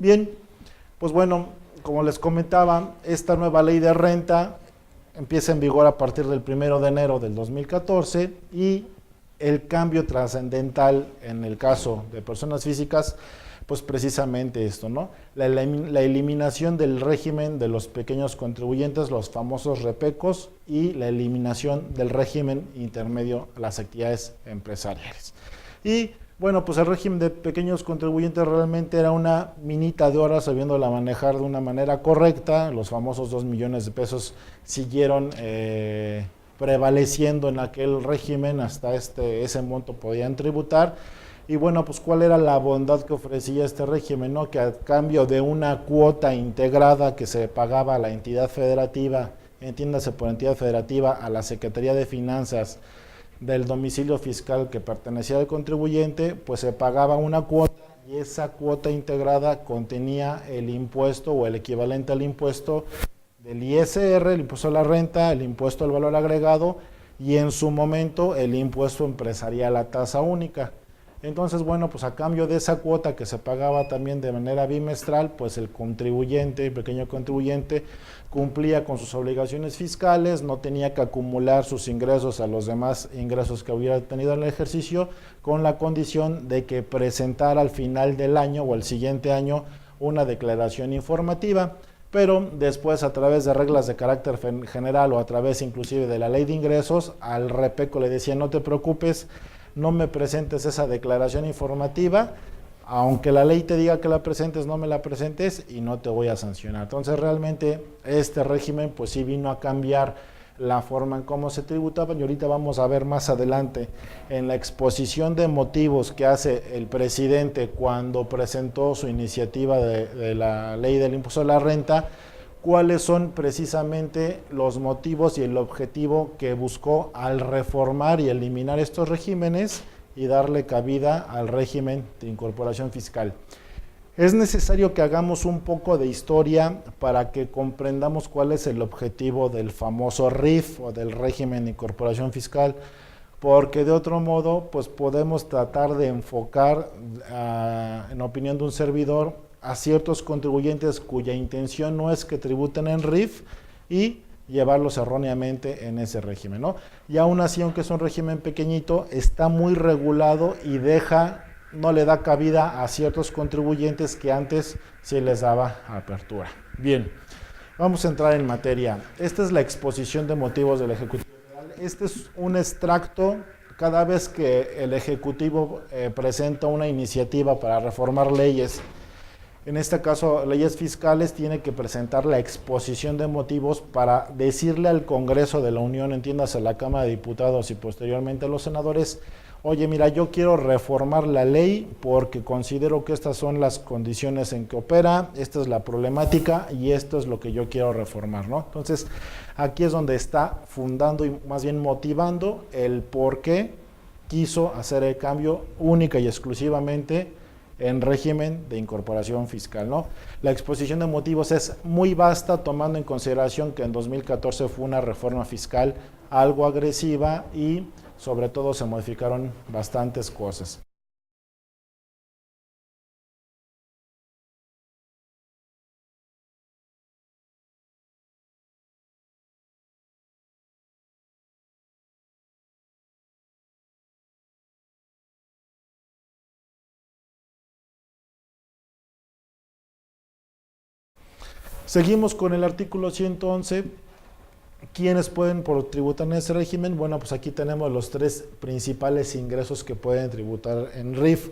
Bien, pues bueno, como les comentaba, esta nueva ley de renta empieza en vigor a partir del 1 de enero del 2014 y el cambio trascendental en el caso de personas físicas, pues precisamente esto, ¿no? La eliminación del régimen de los pequeños contribuyentes, los famosos repecos, y la eliminación del régimen intermedio a las actividades empresariales. Y bueno, pues el régimen de pequeños contribuyentes realmente era una minita de oro sabiéndola manejar de una manera correcta. Los famosos 2 millones de pesos siguieron prevaleciendo en aquel régimen, hasta ese monto podían tributar. Y bueno, pues cuál era la bondad que ofrecía este régimen, ¿no? Que a cambio de una cuota integrada que se pagaba a la entidad federativa, entiéndase por entidad federativa, a la Secretaría de Finanzas del domicilio fiscal que pertenecía al contribuyente, pues se pagaba una cuota y esa cuota integrada contenía el impuesto o el equivalente al impuesto del ISR, el impuesto a la renta, el impuesto al valor agregado y en su momento el impuesto empresarial a tasa única. Entonces, bueno, pues a cambio de esa cuota que se pagaba también de manera bimestral, pues el contribuyente, el pequeño contribuyente, cumplía con sus obligaciones fiscales, no tenía que acumular sus ingresos a los demás ingresos que hubiera tenido en el ejercicio, con la condición de que presentara al final del año o el siguiente año una declaración informativa. Pero después, a través de reglas de carácter general o a través inclusive de la ley de ingresos, al repeco le decía: no te preocupes, no me presentes esa declaración informativa, aunque la ley te diga que la presentes, no me la presentes y no te voy a sancionar. Entonces realmente este régimen pues sí vino a cambiar la forma en cómo se tributaban, y ahorita vamos a ver más adelante en la exposición de motivos que hace el presidente cuando presentó su iniciativa de la ley del impuesto a la renta, cuáles son precisamente los motivos y el objetivo que buscó al reformar y eliminar estos regímenes y darle cabida al régimen de incorporación fiscal. Es necesario que hagamos un poco de historia para que comprendamos cuál es el objetivo del famoso RIF o del régimen de incorporación fiscal, porque de otro modo pues podemos tratar de enfocar, en opinión de un servidor, a ciertos contribuyentes cuya intención no es que tributen en RIF y llevarlos erróneamente en ese régimen, ¿no? Y aún así, aunque es un régimen pequeñito, está muy regulado y no le da cabida a ciertos contribuyentes que antes sí les daba apertura. Bien, vamos a entrar en materia. Esta es la exposición de motivos del Ejecutivo Federal. Este es un extracto. Cada vez que el Ejecutivo presenta una iniciativa para reformar leyes, en este caso leyes fiscales, tiene que presentar la exposición de motivos para decirle al Congreso de la Unión, entiéndase la Cámara de Diputados y posteriormente a los senadores: oye, mira, yo quiero reformar la ley porque considero que estas son las condiciones en que opera, esta es la problemática y esto es lo que yo quiero reformar, ¿no? Entonces, aquí es donde está fundando y más bien motivando el por qué quiso hacer el cambio única y exclusivamente en régimen de incorporación fiscal, ¿no? La exposición de motivos es muy vasta, tomando en consideración que en 2014 fue una reforma fiscal algo agresiva y sobre todo se modificaron bastantes cosas. Seguimos con el artículo 111. ¿Quiénes pueden tributar en ese régimen? Bueno, pues aquí tenemos los 3 principales ingresos que pueden tributar en RIF.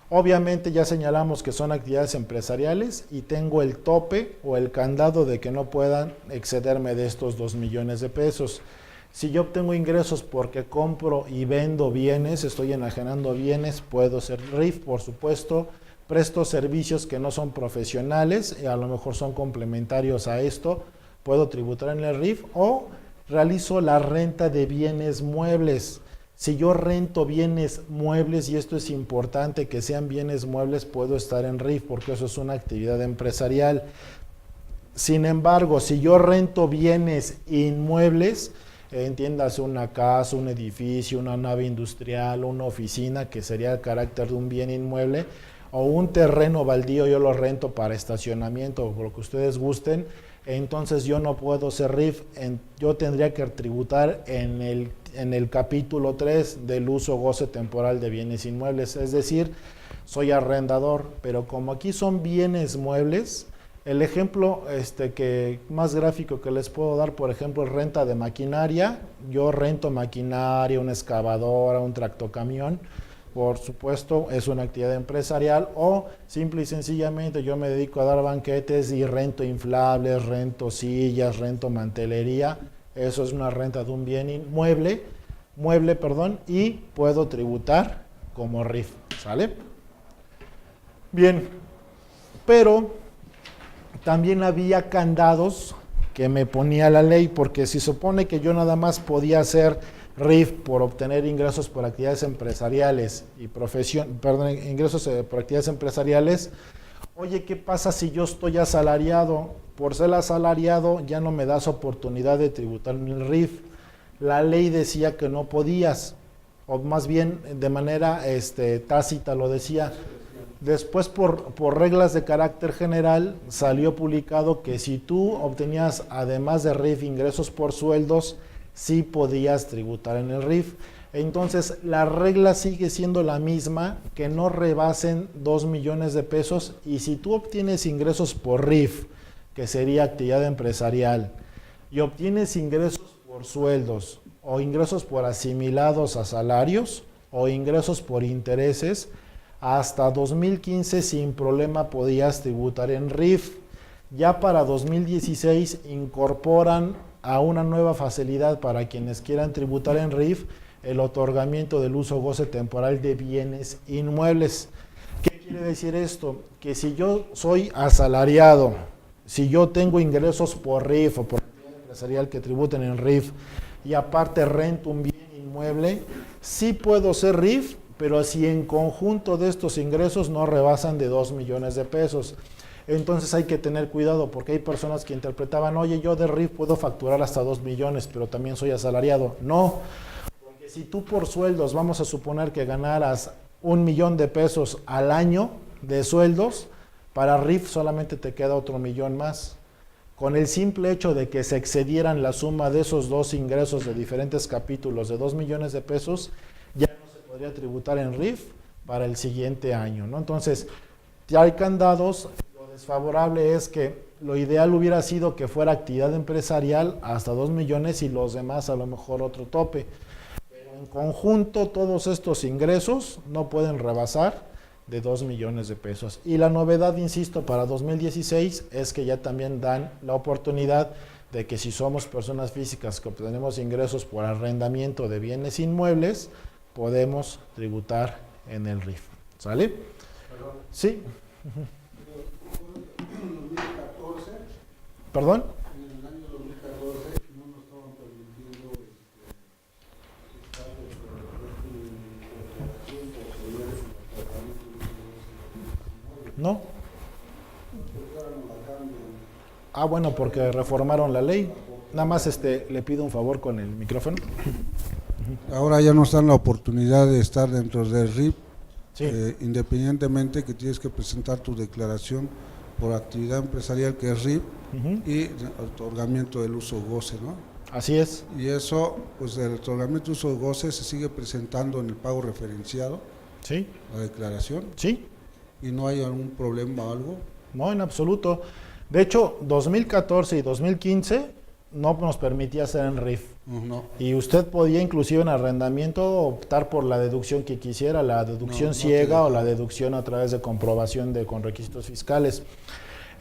Obviamente ya señalamos que son actividades empresariales y tengo el tope o el candado de que no puedan excederme de estos 2 millones de pesos. Si yo obtengo ingresos porque compro y vendo bienes, estoy enajenando bienes, puedo ser RIF, por supuesto. Presto servicios que no son profesionales y a lo mejor son complementarios a esto, puedo tributar en el RIF, o realizo la renta de bienes muebles. Si yo rento bienes muebles, y esto es importante que sean bienes muebles, puedo estar en RIF porque eso es una actividad empresarial. Sin embargo, si yo rento bienes inmuebles, entiéndase una casa, un edificio, una nave industrial, una oficina, que sería el carácter de un bien inmueble, o un terreno baldío yo lo rento para estacionamiento o lo que ustedes gusten, entonces yo no puedo ser RIF, yo tendría que tributar en el capítulo 3 del uso goce temporal de bienes inmuebles, es decir, soy arrendador, pero como aquí son bienes muebles, el ejemplo que más gráfico que les puedo dar, por ejemplo, es renta de maquinaria. Yo rento maquinaria, una excavadora, un tractocamión. Por supuesto, es una actividad empresarial, o simple y sencillamente yo me dedico a dar banquetes y rento inflables, rento sillas, rento mantelería. Eso es una renta de un bien inmueble, y puedo tributar como RIF, ¿sale? Bien, pero también había candados que me ponía la ley, porque se supone que yo nada más podía hacer RIF por obtener ingresos por actividades empresariales y ingresos por actividades empresariales. Oye, ¿qué pasa si yo estoy asalariado? Por ser asalariado ya no me das oportunidad de tributar en el RIF. La ley decía que no podías, o más bien de manera tácita lo decía. Después, por reglas de carácter general, salió publicado que si tú obtenías, además de RIF, ingresos por sueldos, sí podías tributar en el RIF. Entonces, la regla sigue siendo la misma, que no rebasen 2 millones de pesos, y si tú obtienes ingresos por RIF, que sería actividad empresarial, y obtienes ingresos por sueldos, o ingresos por asimilados a salarios, o ingresos por intereses, hasta 2015 sin problema podías tributar en RIF. Ya para 2016 incorporan a una nueva facilidad para quienes quieran tributar en RIF, el otorgamiento del uso goce temporal de bienes inmuebles. ¿Qué quiere decir esto? Que si yo soy asalariado, si yo tengo ingresos por RIF o por actividad empresarial que tributen en RIF, y aparte rento un bien inmueble, sí puedo ser RIF, pero si en conjunto de estos ingresos no rebasan de 2 millones de pesos. Entonces hay que tener cuidado, porque hay personas que interpretaban, oye, yo de RIF puedo facturar hasta 2 millones, pero también soy asalariado. No, porque si tú por sueldos, vamos a suponer que ganaras 1 millón de pesos al año de sueldos, para RIF solamente te queda otro millón más. Con el simple hecho de que se excedieran la suma de esos dos ingresos de diferentes capítulos de 2 millones de pesos, ya no se podría tributar en RIF para el siguiente año, ¿no? Entonces, ya hay candados. Lo desfavorable es que lo ideal hubiera sido que fuera actividad empresarial hasta 2 millones y los demás a lo mejor otro tope. Pero en conjunto todos estos ingresos no pueden rebasar de 2 millones de pesos. Y la novedad, insisto, para 2016 es que ya también dan la oportunidad de que si somos personas físicas que obtenemos ingresos por arrendamiento de bienes inmuebles, podemos tributar en el RIF. ¿Sale? Perdón. Sí. En el 2014, ¿Perdón? en el año 2014 no nos estaban permitiendo estar dentro de la declaración por poder el tratamiento de los No. empezaron a cambiar. Ah, bueno, porque reformaron la ley. Nada más le pido un favor con el micrófono. Ahora ya nos dan la oportunidad de estar dentro del RIF, Sí. independientemente que tienes que presentar tu declaración por actividad empresarial, que es RIF, y otorgamiento del uso goce, ¿no? Así es. Y eso, pues el otorgamiento del uso goce se sigue presentando en el pago referenciado, Sí. la declaración, Sí. y no hay algún problema o algo. No, en absoluto. De hecho, 2014 y 2015 no nos permitía hacer en RIF. No. Y usted podía inclusive en arrendamiento optar por la deducción que quisiera, la deducción ciega o la deducción a través de comprobación con requisitos fiscales.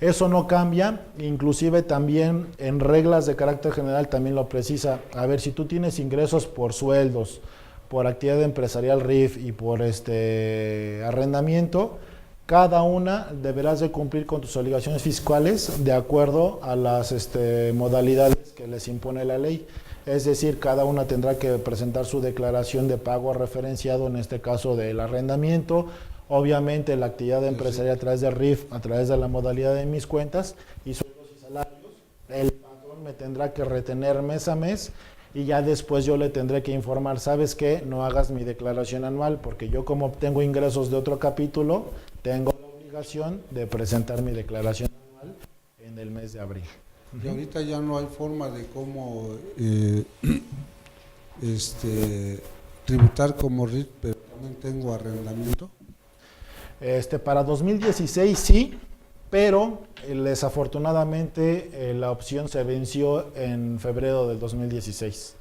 Eso no cambia, inclusive también en reglas de carácter general también lo precisa. A ver, si tú tienes ingresos por sueldos, por actividad empresarial RIF y por arrendamiento, cada una deberás de cumplir con tus obligaciones fiscales de acuerdo a las modalidades que les impone la ley. Es decir, cada una tendrá que presentar su declaración de pago referenciado, en este caso del arrendamiento, obviamente la actividad empresarial a través de RIF, a través de la modalidad de mis cuentas y sueldos y salarios. El patrón me tendrá que retener mes a mes y ya después yo le tendré que informar, ¿sabes qué? No hagas mi declaración anual porque yo como obtengo ingresos de otro capítulo, tengo la obligación de presentar mi declaración anual en el mes de abril. Y ahorita ya no hay forma de cómo tributar como RIF, pero también tengo arrendamiento. Para 2016 sí, pero desafortunadamente la opción se venció en febrero del 2016.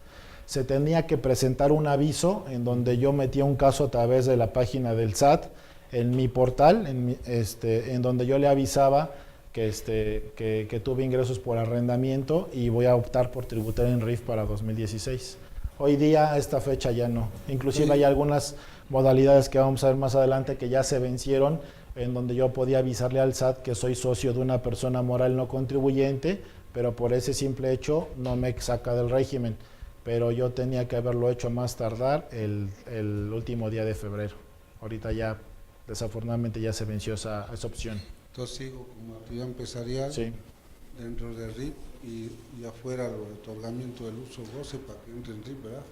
Se tenía que presentar un aviso en donde yo metía un caso a través de la página del SAT en mi portal, en donde yo le avisaba que tuve ingresos por arrendamiento y voy a optar por tributar en RIF para 2016. Hoy día, a esta fecha ya no. Inclusive hay algunas modalidades que vamos a ver más adelante que ya se vencieron, en donde yo podía avisarle al SAT que soy socio de una persona moral no contribuyente, pero por ese simple hecho no me saca del régimen. Pero yo tenía que haberlo hecho más tardar el último día de febrero. Ahorita ya, desafortunadamente, ya se venció esa opción. Entonces sigo como actividad empresarial dentro de RIF y afuera el otorgamiento del uso goce para que entre en RIF, ¿verdad?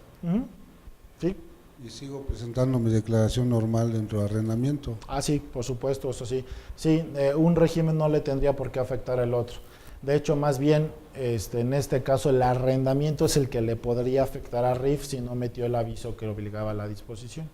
Sí. Y sigo presentando mi declaración normal dentro de arrendamiento. Sí, por supuesto, eso sí. Sí, un régimen no le tendría por qué afectar al otro. De hecho, más bien, en este caso, el arrendamiento es el que le podría afectar a RIF si no metió el aviso que obligaba a la disposición.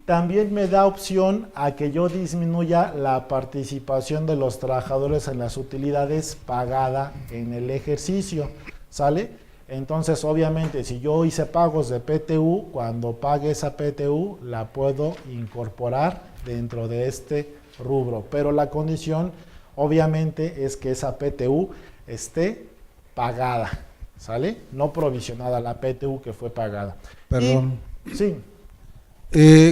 También me da opción a que yo disminuya la participación de los trabajadores en las utilidades pagada en el ejercicio, ¿sale? Entonces, obviamente, si yo hice pagos de PTU, cuando pague esa PTU, la puedo incorporar dentro de este rubro. Pero la condición, obviamente, es que esa PTU esté pagada, ¿sale? No provisionada, la PTU que fue pagada. Perdón. Sí.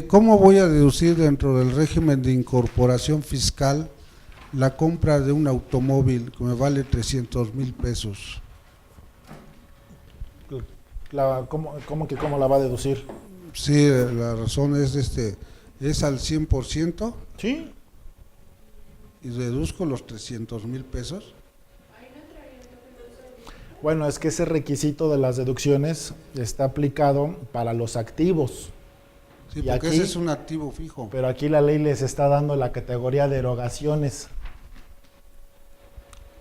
¿Cómo voy a deducir dentro del régimen de incorporación fiscal la compra de un automóvil que me vale 300,000 pesos? ¿Cómo la va a deducir? Sí, la razón es es al 100%. Sí. Y deduzco los 300,000 pesos. Bueno, es que ese requisito de las deducciones está aplicado para los activos. Sí, porque aquí, ese es un activo fijo. Pero aquí la ley les está dando la categoría de erogaciones.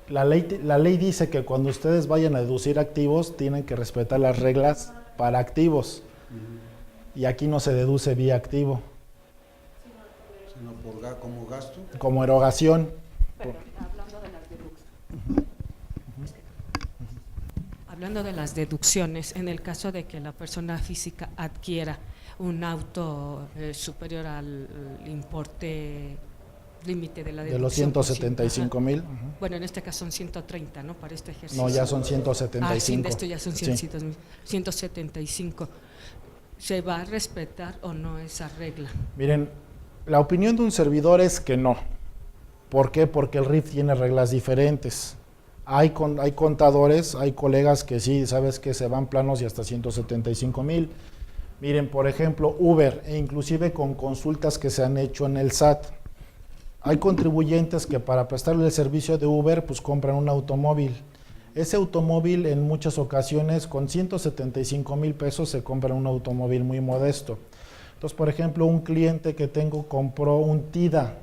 La ley dice que cuando ustedes vayan a deducir activos, tienen que respetar las reglas para activos. Y aquí no se deduce vía activo. Sino como gasto. Como erogación. Pero hablando de las deducciones. Hablando de las deducciones, en el caso de que la persona física adquiera un auto superior al importe límite de la deducción. De los 175,000. Bueno, en este caso son 130, ¿no? Para este ejercicio. No, ya son 175. Sí, de esto ya son 175. ¿Se va a respetar o no esa regla? Miren, la opinión de un servidor es que no. ¿Por qué? Porque el RIF tiene reglas diferentes. Hay contadores, hay colegas que sí, sabes que se van planos y hasta 175,000. Miren, por ejemplo, Uber, e inclusive con consultas que se han hecho en el SAT. Hay contribuyentes que para prestarle el servicio de Uber, pues compran un automóvil. Ese automóvil en muchas ocasiones con 175,000 pesos se compra un automóvil muy modesto. Entonces, por ejemplo, un cliente que tengo compró un Tida.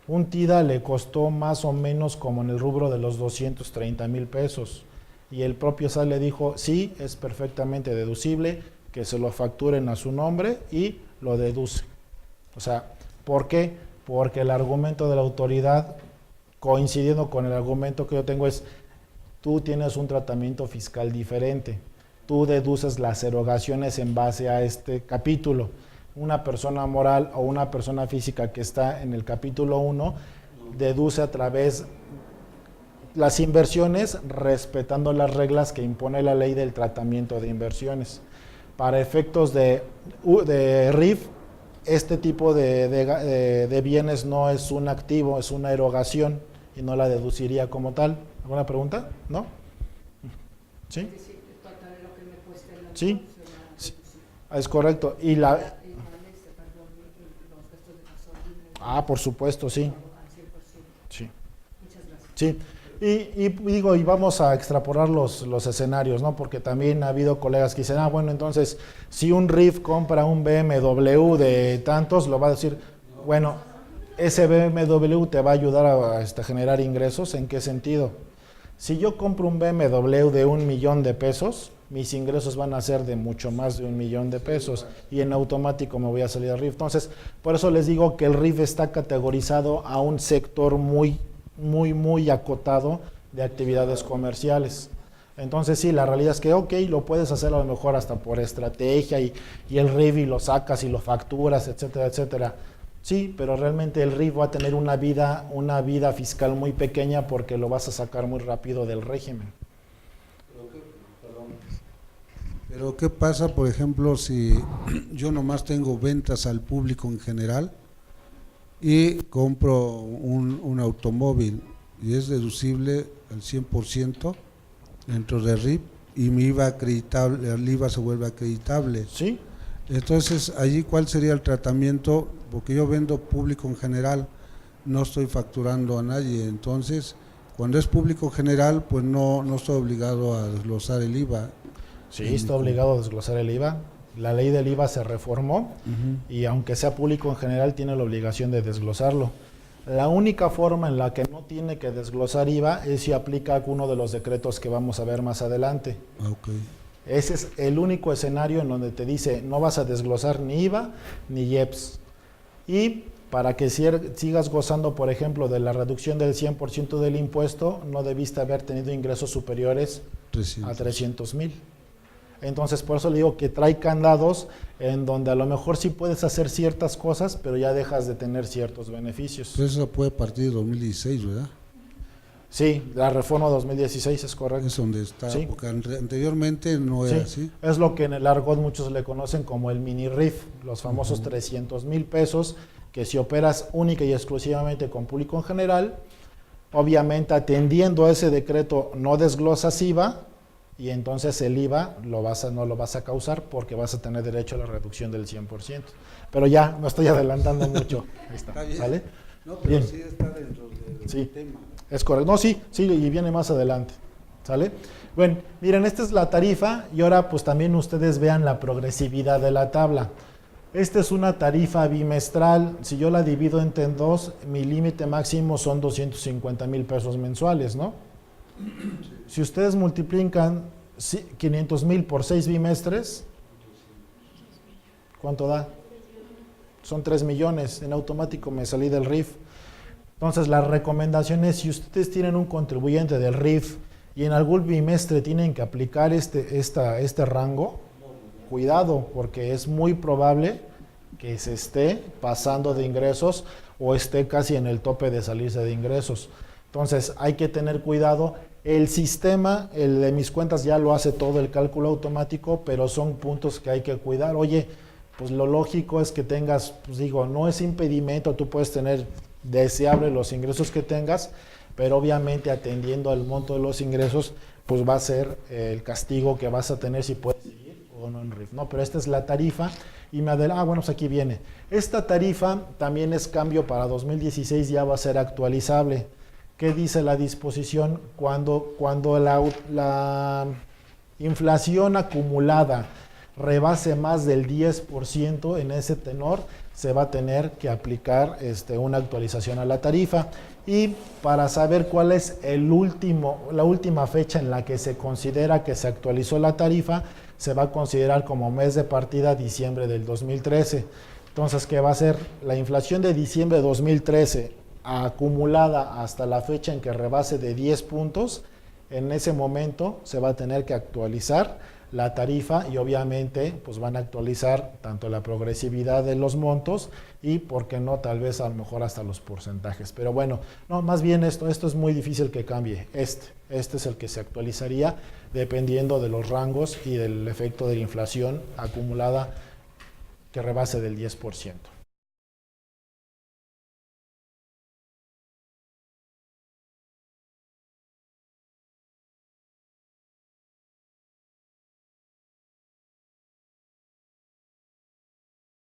Un Tida le costó más o menos como en el rubro de los 230,000 pesos. Y el propio SAT le dijo, sí, es perfectamente deducible, que se lo facturen a su nombre y lo deduce. O sea, ¿por qué? Porque el argumento de la autoridad, coincidiendo con el argumento que yo tengo, es tú tienes un tratamiento fiscal diferente. Tú deduces las erogaciones en base a este capítulo. Una persona moral o una persona física que está en el capítulo 1 deduce a través las inversiones respetando las reglas que impone la ley del tratamiento de inversiones. Para efectos de RIF, este tipo de bienes no es un activo, es una erogación y no la deduciría como tal. ¿Alguna pregunta? ¿No? ¿Sí? Es decir, total lo que me cueste el Sí. Es correcto. Y por supuesto, sí. Sí. Sí. Y digo, y vamos a extrapolar los escenarios, ¿no? Porque también ha habido colegas que dicen, bueno, entonces, si un RIF compra un BMW de tantos, lo va a decir, bueno, ese BMW te va a ayudar a generar ingresos. ¿En qué sentido? Si yo compro un BMW de $1,000,000, mis ingresos van a ser de mucho más de $1,000,000 y en automático me voy a salir del RIF. Entonces, por eso les digo que el RIF está categorizado a un sector muy acotado de actividades comerciales. Entonces sí, la realidad es que lo puedes hacer a lo mejor hasta por estrategia y el RIF y lo sacas y lo facturas, etcétera, etcétera. Sí, pero realmente el RIF va a tener una vida fiscal muy pequeña porque lo vas a sacar muy rápido del régimen. Pero ¿qué pasa, por ejemplo, si yo nomás tengo ventas al público en general y compro un automóvil y es deducible al 100% dentro del RIF y mi IVA acreditable, el IVA se vuelve acreditable? Sí. Entonces, allí, ¿cuál sería el tratamiento? Porque yo vendo público en general, no estoy facturando a nadie. Entonces, cuando es público general, pues no estoy obligado a desglosar el IVA. Sí, está obligado a desglosar el IVA. La ley del IVA se reformó y aunque sea público en general, tiene la obligación de desglosarlo. La única forma en la que no tiene que desglosar IVA es si aplica uno de los decretos que vamos a ver más adelante. Okay. Ese es el único escenario en donde te dice no vas a desglosar ni IVA ni IEPS. Y para que sigas gozando, por ejemplo, de la reducción del 100% del impuesto, no debiste haber tenido ingresos superiores a 300,000. Entonces, por eso le digo que trae candados en donde a lo mejor sí puedes hacer ciertas cosas, pero ya dejas de tener ciertos beneficios. Pues eso puede partir de 2016, ¿verdad? Sí, la reforma 2016 es correcto. Es donde está, sí. Porque anteriormente no era así. Es lo que en el argot muchos le conocen como el mini RIF, los famosos 300,000 pesos, que si operas única y exclusivamente con público en general, obviamente atendiendo a ese decreto no desglosas IVA, y entonces el IVA no lo vas a causar porque vas a tener derecho a la reducción del 100%. Pero ya, no estoy adelantando mucho. Ahí está, ¿vale? No, pero bien. Sí está dentro del tema. Es correcto. No, sí, y viene más adelante. ¿Sale? Bueno, miren, esta es la tarifa y ahora pues también ustedes vean la progresividad de la tabla. Esta es una tarifa bimestral. Si yo la divido entre 2, mi límite máximo son 250,000 pesos mensuales, ¿no? Si ustedes multiplican 500,000 por 6 bimestres, ¿cuánto da? Son 3 millones. En automático me salí del RIF. Entonces, la recomendación es, si ustedes tienen un contribuyente del RIF y en algún bimestre tienen que aplicar este rango, cuidado, porque es muy probable que se esté pasando de ingresos o esté casi en el tope de salirse de ingresos. Entonces, hay que tener cuidado. El sistema, el de mis cuentas, ya lo hace todo el cálculo automático, pero son puntos que hay que cuidar. Oye, pues lo lógico es que tengas, pues digo, no es impedimento, tú puedes tener deseable los ingresos que tengas, pero obviamente atendiendo al monto de los ingresos, pues va a ser el castigo que vas a tener si puedes seguir o no en RIF, ¿no? Pero esta es la tarifa y bueno, pues aquí viene. Esta tarifa también es cambio para 2016, ya va a ser actualizable. ¿Qué dice la disposición? Cuando la inflación acumulada rebase más del 10%, en ese tenor se va a tener que aplicar una actualización a la tarifa. Y para saber cuál es la última fecha en la que se considera que se actualizó la tarifa, se va a considerar como mes de partida diciembre del 2013. Entonces, ¿qué va a ser? La inflación de diciembre de 2013 acumulada hasta la fecha en que rebase de 10 puntos, en ese momento se va a tener que actualizar la tarifa y obviamente pues van a actualizar tanto la progresividad de los montos y, por qué no, tal vez a lo mejor hasta los porcentajes. Pero bueno, no, más bien esto es muy difícil que cambie. Este es el que se actualizaría dependiendo de los rangos y del efecto de la inflación acumulada que rebase del 10%.